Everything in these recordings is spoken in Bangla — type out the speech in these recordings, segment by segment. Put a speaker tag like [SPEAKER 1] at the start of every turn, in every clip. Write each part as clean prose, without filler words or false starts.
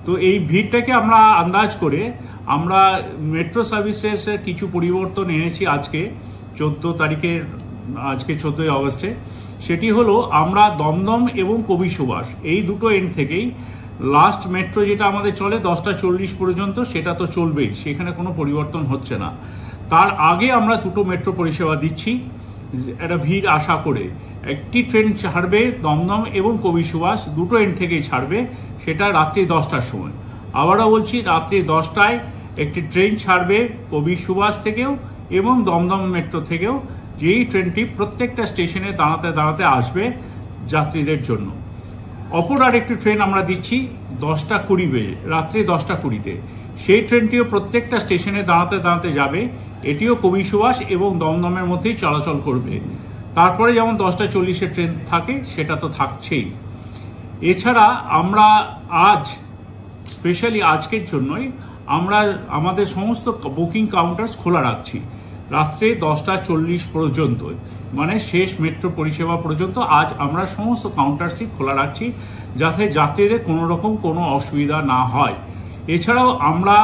[SPEAKER 1] তো এই ভিড়টাকে আমরা আন্দাজ করে আমরা মেট্রো সার্ভিসেসের কিছু পরিবর্তন এনেছি আজকে 14 তারিখের, আজকে 14ই অগস্টে। সেটি হলো আমরা দমদম এবং কবি সুভাষ এই দুটো এন্ড থেকেই লাস্ট মেট্রো যেটা আমাদের চলে 10টা 40 পর্যন্ত, সেটা তো চলবেই, সেখানে কোনো পরিবর্তন হচ্ছে না। তার আগে আমরা দুটো মেট্রো পরিষেবা দিচ্ছি একটা ভিড় আশা করে। একটি ট্রেন ছাড়বে দমদম এবং কবি সুভাষ, দুটো এন্ড থেকেই ছাড়বে, সেটা রাত্রি 10টার সময়। আবারও বলছি, রাত্রি 10টায় একটি ট্রেন ছাড়বে কবি সুভাষ থেকেও এবং দমদম মেট্রো থেকেও, যেই ট্রেনটি প্রত্যেকটা স্টেশনে দাঁড়াতে দাঁড়াতে আসবে যাত্রীদের জন্য। অপর আরেকটি ট্রেন আমরা দিচ্ছি 10টা 20 বেজে, রাত্রি 10টা 20-তে। সেই ট্রেনটিও প্রত্যেকটা স্টেশনে দাঁড়াতে দাঁড়াতে যাবে, এটিও কবি সুভাষ এবং দমদমের মধ্যেই চলাচল করবে। তারপরে যেমন 10টা 40-এর ট্রেন থাকে সেটা তো থাকছেই। এছাড়া আমরা আজ স্পেশালি আজকের জন্যই আমরা আমাদের সমস্ত বুকিং কাউন্টার্স খোলা রাখছি রাত্রে 10টা 40 পর্যন্ত, মানে শেষ মেট্রো পরিষেবা পর্যন্ত আজ আমরা সমস্ত কাউন্টার্সই খোলা রাখছি, যাতে যাত্রীদের কোনো রকম কোনো অসুবিধা না হয়। এছাড়াও আমরা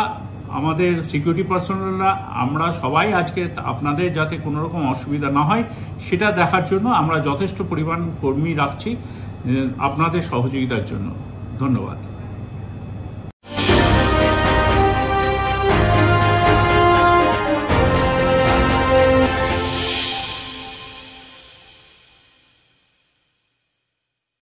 [SPEAKER 1] আমাদের সিকিউরিটি পার্সোনালরা আমরা সবাই আজকে আপনাদের যাতে কোনো রকম অসুবিধা না হয় সেটা দেখার জন্য আমরা যথেষ্ট পরিমাণ কর্মী রাখছি আপনাদের সহযোগিতার জন্য। ধন্যবাদ।